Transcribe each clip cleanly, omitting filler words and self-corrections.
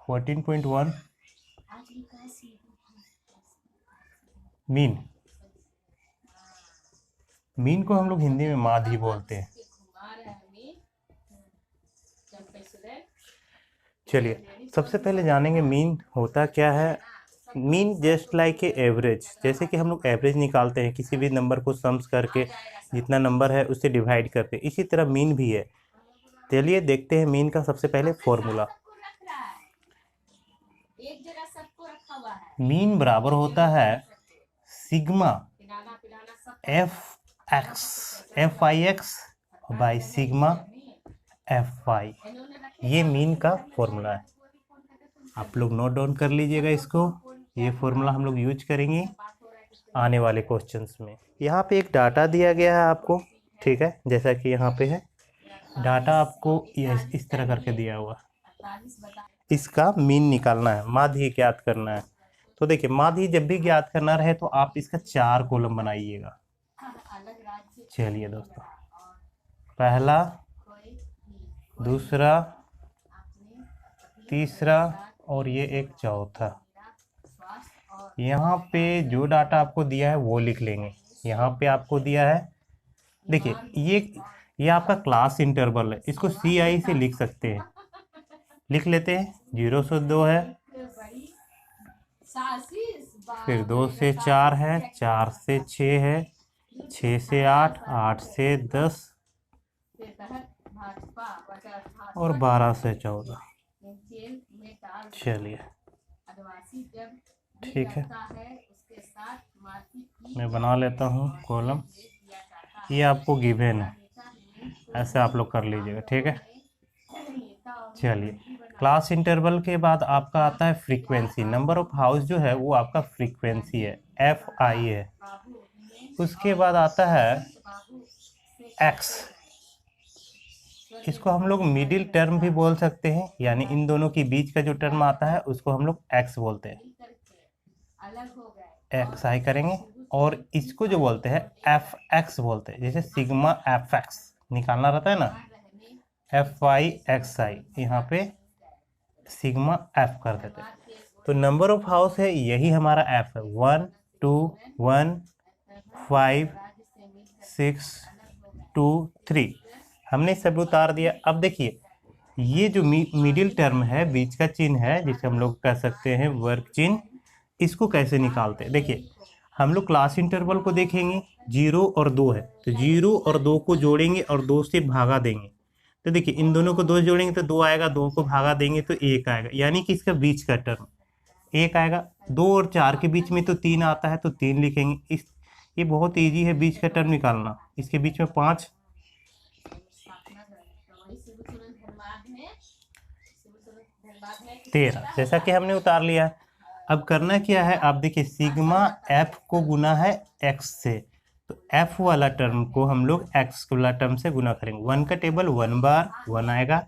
14.1 mean. Mean को हम लोग हिंदी में माध्य बोलते हैं। चलिए सबसे पहले जानेंगे मीन होता क्या है। Mean just like a average, जैसे कि हम लोग एवरेज निकालते हैं किसी भी नंबर को सम्स करके, जितना नंबर है उससे डिवाइड करते हैं, इसी तरह मीन भी है। चलिए देखते हैं मीन का सबसे पहले फॉर्मूला। मीन बराबर होता है sigma F I X by sigma F Y. ये मीन का फॉर्मूला है, आप लोग नोट डाउन कर लीजिएगा इसको। ये फॉर्मूला हम लोग यूज करेंगे आने वाले क्वेश्चंस में। यहाँ पे एक डाटा दिया गया है आपको, ठीक है, जैसा कि यहाँ पे है डाटा आपको इस तरह करके दिया हुआ। इसका मीन निकालना है, माध्य ज्ञात करना है। तो देखिए माध्य जब भी ज्ञात करना रहे तो आप इसका 4 कॉलम बनाइएगा। चलिए दोस्तों, पहला, दूसरा, तीसरा और ये एक चौथा। यहाँ पे जो डाटा आपको दिया है वो लिख लेंगे। यहाँ पे आपको दिया है, देखिए ये आपका क्लास इंटरवल है, इसको CI से लिख सकते हैं, लिख लेते हैं। 0 से 2 है, फिर 2 से 4 है, 4 से 6 है, 6 से 8, 8 से 10 और 12 से 14। चलिए ठीक है, मैं बना लेता हूँ कॉलम। ये आपको गिवन है, ऐसे आप लोग कर लीजिएगा, ठीक है। चलिए क्लास इंटरवल के बाद आपका आता है फ्रीक्वेंसी। नंबर ऑफ हाउस जो है वो आपका फ्रीक्वेंसी है, FI है। उसके बाद आता है X, इसको हम लोग मिडिल टर्म भी बोल सकते हैं, यानी इन दोनों के बीच का जो टर्म आता है उसको हम लोग X बोलते हैं, XI करेंगे। और इसको जो बोलते हैं FX बोलते हैं, जैसे सिग्मा FX निकालना रहता है ना, FI XI, यहाँ पे सिग्मा F कर देते हैं। तो नंबर ऑफ हाउस है यही हमारा F है, 1 2 1 5 6 2 3। हमने सब उतार दिया। अब देखिए ये जो मिडिल टर्म है, बीच का चिन्ह है, जिसे हम लोग कह सकते हैं वर्ग चिन्ह, इसको कैसे निकालते हैं। देखिए हम लोग क्लास इंटरवल को देखेंगे, 0 और 2 है, तो 0 और 2 को जोड़ेंगे और 2 से भागा देंगे। तो देखिए इन दोनों को 2 जोड़ेंगे तो 2 आएगा, 2 को भागा देंगे तो 1 आएगा, यानी कि इसका बीच का टर्म 1 आएगा। 2 और 4 के बीच में तो 3 आता है, तो 3 लिखेंगे। ये बहुत ईजी है बीच का टर्म निकालना। इसके बीच में 5, 13, जैसा कि हमने उतार लिया। अब करना क्या है, आप देखिए सिग्मा F को गुना है X से, तो F वाला टर्म को हम लोग X वाला टर्म से गुना करेंगे। 1 का टेबल 1 बार 1 आएगा,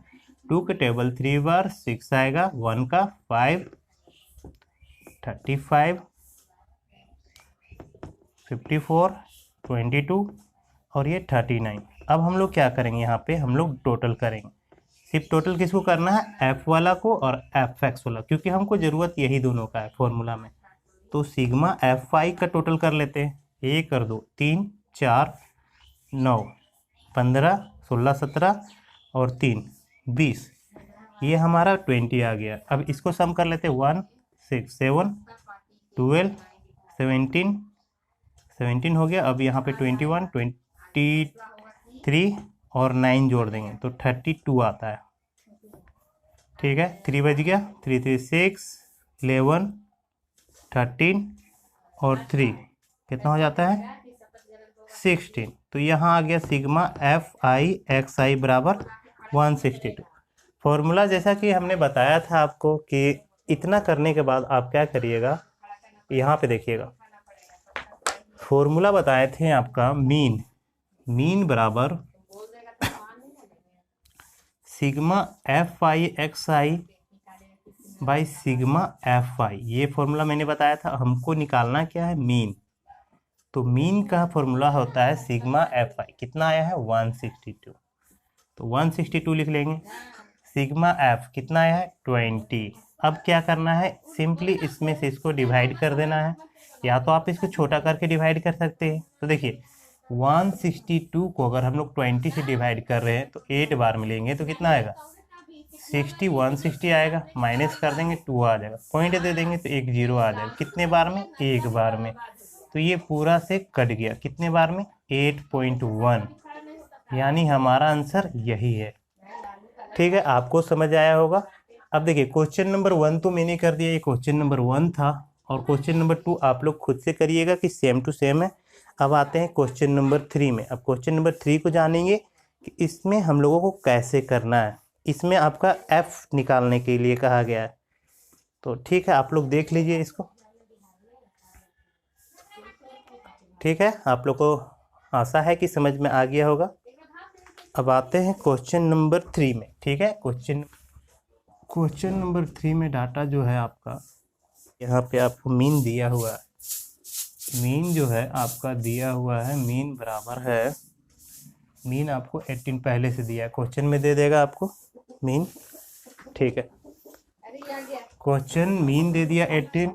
2 का टेबल 3 बार 6 आएगा, 1 का 5 35 54 22 और ये 39। अब हम लोग क्या करेंगे, यहाँ पे हम लोग टोटल करेंगे। सिर्फ टोटल किसको करना है, F वाला को और FX वाला, क्योंकि हमको ज़रूरत यही दोनों का है फॉर्मूला में। तो सिग्मा FI का टोटल कर लेते हैं। 1 और 2 3 4 9 15 16 17 और 3 20, ये हमारा 20 आ गया। अब इसको सम कर लेते हैं। 1 6 7 12 17 हो गया। अब यहाँ पे 21 23 और 9 जोड़ देंगे तो 32 आता है, ठीक है। 3 बज गया, 3 3 6 11 13 और 3 कितना हो जाता है 16। तो यहाँ आ गया सिग्मा FI XI बराबर 162। फॉर्मूला जैसा कि हमने बताया था आपको कि इतना करने के बाद आप क्या करिएगा, यहाँ पे देखिएगा फॉर्मूला बताए थे आपका मीन बराबर sigma FI XI by sigma FI। ये फॉर्मूला मैंने बताया था। हमको निकालना क्या है, मीन। तो मीन का फॉर्मूला होता है सिग्मा FI। कितना आया है 162, तो 162 लिख लेंगे। सिग्मा एफ कितना आया है 20। अब क्या करना है, सिंपली इसमें से इसको डिवाइड कर देना है, या तो आप इसको छोटा करके डिवाइड कर सकते हैं। तो देखिए 162 को अगर हम लोग 20 से डिवाइड कर रहे हैं तो 8 बार मिलेंगे, तो कितना आएगा 60, 160 आएगा, माइनस कर देंगे 2 आ जाएगा, पॉइंट दे देंगे तो एक 0 आ जाएगा। कितने बार में, एक बार में। तो ये पूरा से कट गया, कितने बार में 8.1, यानी हमारा आंसर यही है। ठीक है, आपको समझ आया होगा। अब देखिए क्वेश्चन नंबर 1 तो मैंने कर दिया, ये क्वेश्चन नंबर 1 था, और क्वेश्चन नंबर 2 आप लोग खुद से करिएगा कि सेम टू सेम है। अब आते हैं क्वेश्चन नंबर 3 में। अब क्वेश्चन नंबर 3 को जानेंगे कि इसमें हम लोगों को कैसे करना है। इसमें आपका एफ निकालने के लिए कहा गया है, तो ठीक है आप लोग देख लीजिए इसको। ठीक है, आप लोग को आशा है कि समझ में आ गया होगा। अब आते हैं क्वेश्चन नंबर 3 में। ठीक है, क्वेश्चन नंबर 3 में डाटा जो है आपका, यहाँ पे आपको मीन दिया हुआ है। मीन जो है आपका दिया हुआ है, मीन बराबर है, मीन आपको 18 पहले से दिया है, क्वेश्चन में दे देगा आपको मीन। ठीक है, क्वेश्चन मीन दे दिया 18।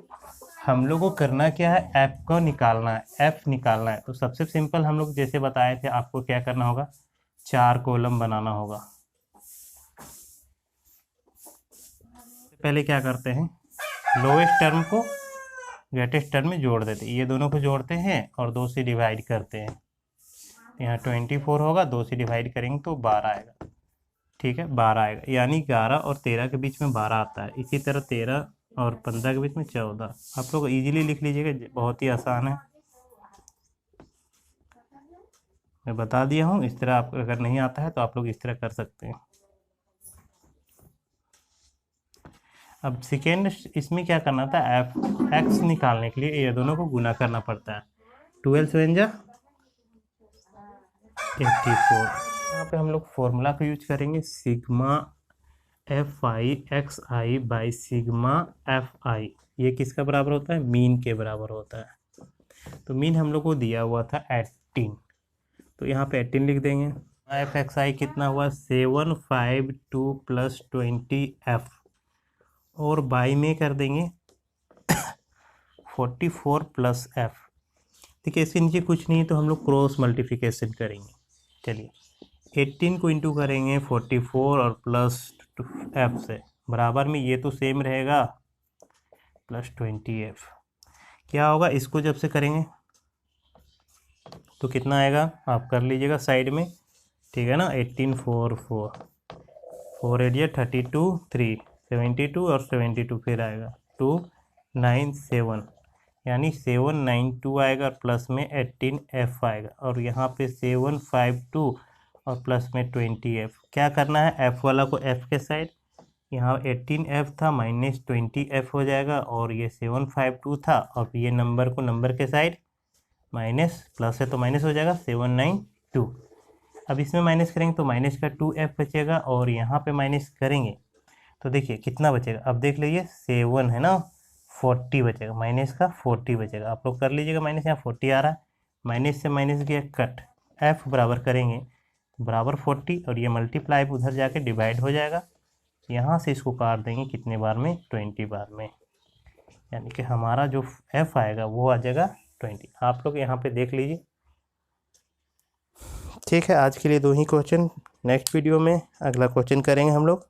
हम लोग को करना क्या है, एफ को निकालना है, एफ निकालना है। तो सबसे सिंपल हम लोग जैसे बताए थे, आपको क्या करना होगा, 4 कॉलम बनाना होगा। पहले क्या करते हैं, लोएस्ट टर्म को ग्रेटेस्ट टर्म में जोड़ देते हैं, ये दोनों को जोड़ते हैं और 2 से डिवाइड करते हैं। यहाँ 24 होगा, 2 से डिवाइड करेंगे तो 12 आएगा। ठीक है, 12 आएगा, यानी 11 और 13 के बीच में 12 आता है। इसी तरह 13 और 15 के बीच में 14। आप लोग इजीली लिख लीजिएगा, बहुत ही आसान है, मैं बता दिया हूँ। इस तरह आप अगर नहीं आता है तो आप लोग इस तरह कर सकते हैं। अब सेकेंड इसमें क्या करना था, एफ एक्स निकालने के लिए ये दोनों को गुना करना पड़ता है। 12 7 जा 84। यहाँ पे हम लोग फॉर्मूला को यूज करेंगे, sigma F I x I by sigma F आई। ये किसका बराबर होता है, मीन के बराबर होता है। तो मीन हम लोग को दिया हुआ था 18, तो यहाँ पे 18 लिख देंगे। एफ एक्स आई कितना हुआ 752 प्लस 20 एफ, और बाई में कर देंगे 44 प्लस एफ। ठीक है, इसके नीचे कुछ नहीं तो हम लोग क्रॉस मल्टीप्लिकेशन करेंगे। चलिए 18 को इंटू करेंगे 44 और प्लस एफ से, बराबर में ये तो सेम रहेगा, प्लस 20 एफ। क्या होगा, इसको जब से करेंगे तो कितना आएगा, आप कर लीजिएगा साइड में। ठीक है ना, 18 4 4 4 एरिया 32 3 72 और 72 फिर आएगा 297, यानी 792 आएगा, प्लस में 18 एफ आएगा, और यहाँ पे 752 और प्लस में 20 एफ। क्या करना है, एफ वाला को एफ के साइड, यहाँ 18 एफ था माइनस 20 एफ हो जाएगा, और ये 752 था, और ये नंबर को नंबर के साइड माइनस, प्लस है तो माइनस हो जाएगा 792। अब इसमें माइनस करेंगे तो माइनस का 2f बचेगा, और यहाँ पे माइनस करेंगे तो देखिए कितना बचेगा, अब देख लीजिए 7 है ना, 40 बचेगा, माइनस का 40 बचेगा। आप लोग कर लीजिएगा माइनस, यहाँ 40 आ रहा है, माइनस से माइनस गया कट, f बराबर करेंगे बराबर 40, और ये मल्टीप्लाई उधर जाके डिवाइड हो जाएगा। यहाँ से इसको काट देंगे कितने बार में, 20 बार में, यानी कि हमारा जो f आएगा वो आ जाएगा 20। आप लोग यहाँ पे देख लीजिए। ठीक है, आज के लिए 2 ही क्वेश्चन, नेक्स्ट वीडियो में अगला क्वेश्चन करेंगे हम लोग।